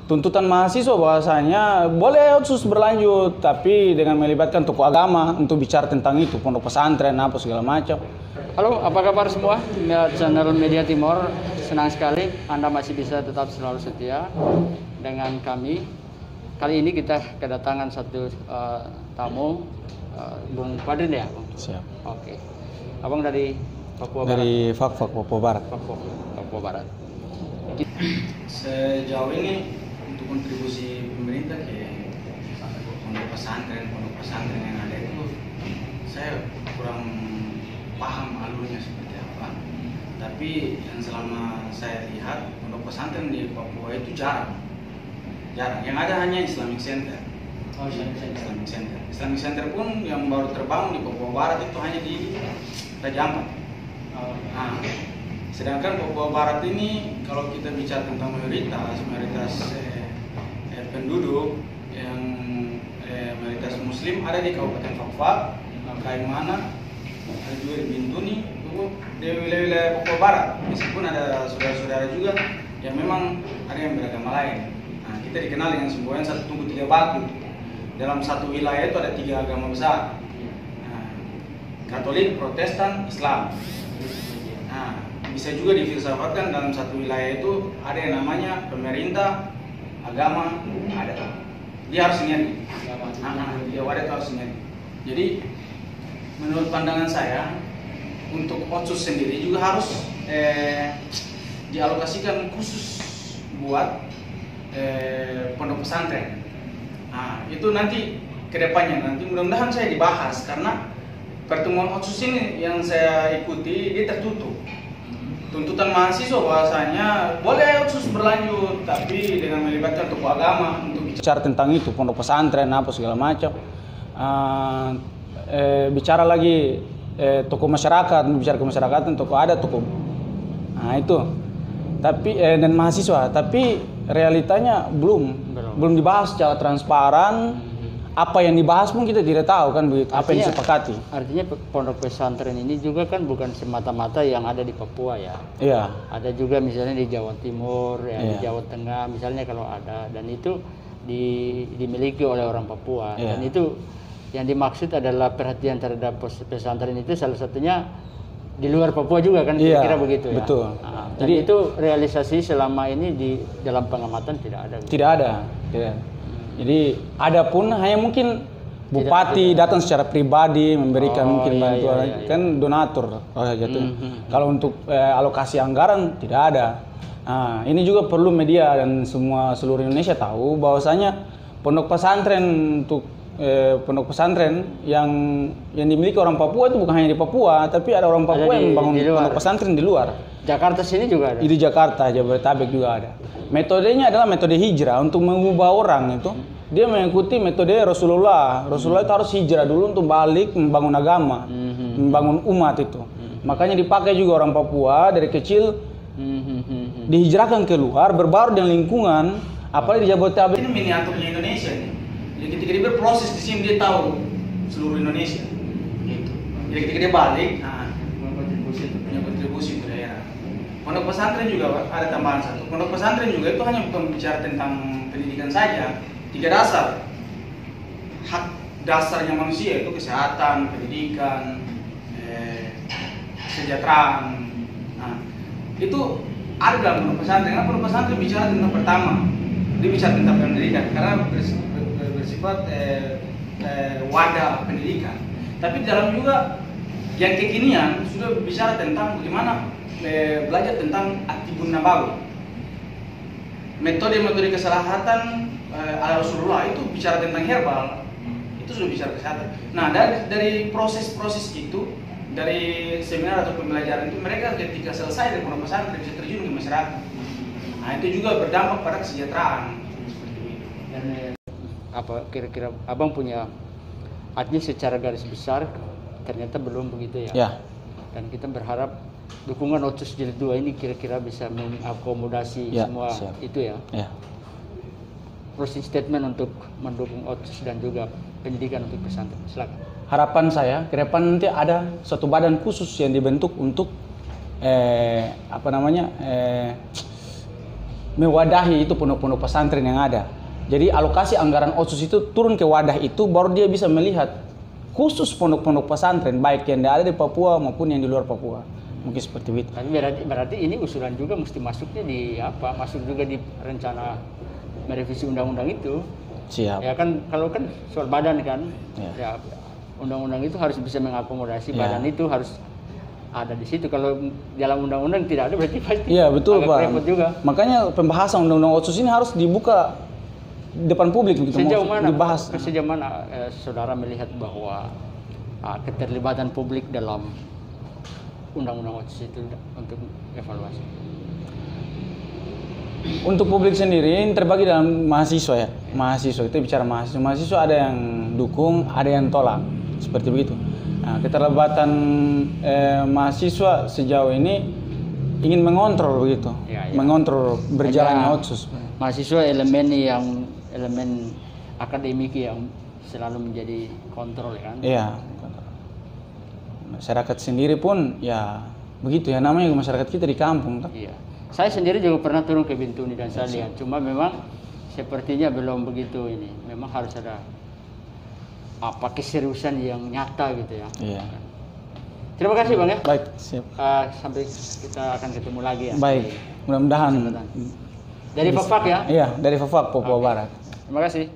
tuntutan mahasiswa bahwasanya boleh otsus berlanjut, tapi dengan melibatkan tokoh agama untuk bicara tentang itu, pondok pesantren apa segala macam. Halo, apa kabar semua? Channel Media Timor, senang sekali Anda masih bisa tetap selalu setia dengan kami. Kali ini kita kedatangan satu tamu, Bung Fadrin ya, Bung? Siap. Oke. Abang dari Papua Barat? Dari Fakfak Papua Barat. Papua Barat. Sejauh ini untuk kontribusi pemerintah ke pondok pesantren yang ada itu, saya kurang paham alurnya seperti apa. Tapi yang selama saya lihat pondok pesantren di Papua itu jarang. Yang ada hanya Islamic Center. Islamic Center pun yang baru terbangun di Papua Barat itu hanya di Raja Ampat. Nah, sedangkan Papua Barat ini kalau kita bicara tentang mayoritas penduduk yang mayoritas Muslim ada di Kabupaten Fakfak, Kaimana, ada juga di Bintuni, di wilayah Papua Barat. Meskipun ada saudara-saudara juga yang memang ada yang beragama lain. Nah, kita dikenal dengan semboyan 1 Tungku 3 Batu. Dalam satu wilayah itu ada 3 agama besar. Nah, Katolik, Protestan, Islam. Nah, bisa juga difilsafatkan dalam satu wilayah itu ada yang namanya pemerintah, agama, adat. Dia harus sinergi. Dia wadah harus sinergi. Jadi menurut pandangan saya untuk otsus sendiri juga harus dialokasikan khusus buat pondok pesantren. Nah, itu nanti kedepannya nanti mudah-mudahan saya dibahas karena pertemuan otsus ini yang saya ikuti dia tertutup. Tuntutan mahasiswa bahwasanya boleh otsus berlanjut, tapi dengan melibatkan tokoh agama untuk bicara tentang itu, pondok pesantren apa segala macam. Bicara lagi tokoh masyarakat, bicara ke masyarakat, tokoh adat, tokoh. Nah itu. Tapi dan mahasiswa, tapi realitanya belum dibahas secara transparan. Apa yang dibahas pun kita tidak tahu kan begitu. Apa yang disepakati. Artinya pondok pesantren ini juga kan bukan semata-mata yang ada di Papua ya. Iya. Ada juga misalnya di Jawa Timur, ya, di Jawa Tengah misalnya kalau ada, dan itu dimiliki oleh orang Papua. Dan itu yang dimaksud adalah perhatian terhadap pesantren itu salah satunya di luar Papua juga kan, kira-kira begitu ya. Betul. Nah, jadi itu realisasi selama ini di dalam pengamatan tidak ada. Tidak ada. Jadi ada pun hanya mungkin bupati datang secara pribadi memberikan mungkin bantuan, kan donatur jatuh. Kalau untuk alokasi anggaran tidak ada. Nah, ini juga perlu media dan seluruh Indonesia tahu bahwasanya pondok pesantren yang dimiliki orang Papua itu bukan hanya di Papua, tapi ada orang Papua yang membangun pondok pesantren di luar. Jakarta sini juga ada. Di Jakarta, Jabodetabek juga ada. Metodenya adalah metode hijrah untuk mengubah orang itu. Dia mengikuti metode Rasulullah. Rasulullah itu harus hijrah dulu untuk balik membangun agama, membangun umat itu. Makanya dipakai juga orang Papua dari kecil dihijrahkan keluar, berbaur dengan lingkungan, apalagi di Jabodetabek. Ini miniaturnya Indonesia nih. Jadi ketika dia berproses di sini dia tahu seluruh Indonesia. Gitu. Jadi ketika dia balik, punya kontribusi ke daerah. Pondok pesantren juga ada tambahan satu. Pondok pesantren juga itu hanya bukan bicara tentang pendidikan saja. 3 dasar. Hak dasarnya manusia itu kesehatan, pendidikan, kesejahteraan. Nah, itu ada dalam pondok pesantren. Karena pondok pesantren bicara tentang pertama, dia bicara tentang pendidikan karena bersifat wadah pendidikan. Tapi di dalam juga yang kekinian sudah bicara tentang bagaimana belajar tentang At-Tibbun Nabawi. Metode kesehatan ala Rasulullah itu bicara tentang herbal. Itu sudah bicara kesehatan. Nah, dari proses-proses itu, dari seminar atau pembelajaran itu, mereka ketika selesai dari pondok pesantren bisa terjun ke masyarakat. Nah, itu juga berdampak pada kesejahteraan. Seperti itu. Dan apa kira-kira Abang punya, artinya secara garis besar ternyata belum begitu ya? Ya. Dan kita berharap dukungan otsus jilid 2 ini kira-kira bisa mengakomodasi semua itu ya. Closing statement untuk mendukung otsus dan juga pendidikan untuk pesantren. Silakan. Harapan saya ke depan nanti ada suatu badan khusus yang dibentuk untuk mewadahi itu pondok-pondok pesantren yang ada. Jadi alokasi anggaran OSUS itu turun ke wadah itu, baru dia bisa melihat khusus pondok-pondok pesantren baik yang ada di Papua maupun yang di luar Papua. Mungkin seperti itu. Tapi berarti ini usulan juga mesti masuknya di apa? Masuk juga di rencana merevisi undang-undang itu. Siap. Ya kan kalau kan soal badan kan, ya undang-undang itu harus bisa mengakomodasi badan itu harus ada di situ. Kalau dalam undang-undang tidak ada berarti pasti. Iya betul Pak. Repot juga. Makanya pembahasan undang-undang OSUS ini harus dibuka depan publik gitu. Sejauh mana? Dibahas. Sejauh mana saudara melihat bahwa keterlibatan publik dalam undang-undang OSUS itu untuk evaluasi? Untuk publik sendiri ini terbagi dalam mahasiswa ya. Mahasiswa itu bicara mahasiswa. Mahasiswa ada yang dukung, ada yang tolak. Seperti begitu. Nah, keterlibatan mahasiswa sejauh ini ingin mengontrol begitu, mengontrol berjalannya OSUS. Mahasiswa elemen akademik yang selalu menjadi kontrol kan? Iya. Masyarakat sendiri pun ya begitu ya, namanya masyarakat kita di kampung. Iya. Saya sendiri juga pernah turun ke Bintuni dan saya lihat, cuma memang sepertinya belum begitu ini. Memang harus ada keseriusan yang nyata gitu ya. Iya. Terima kasih Bang ya. Baik, siap. Sampai kita akan ketemu lagi ya. Baik, mudah-mudahan. Dari Fafak ya? Iya, dari Fafak, Papua Barat. Terima kasih.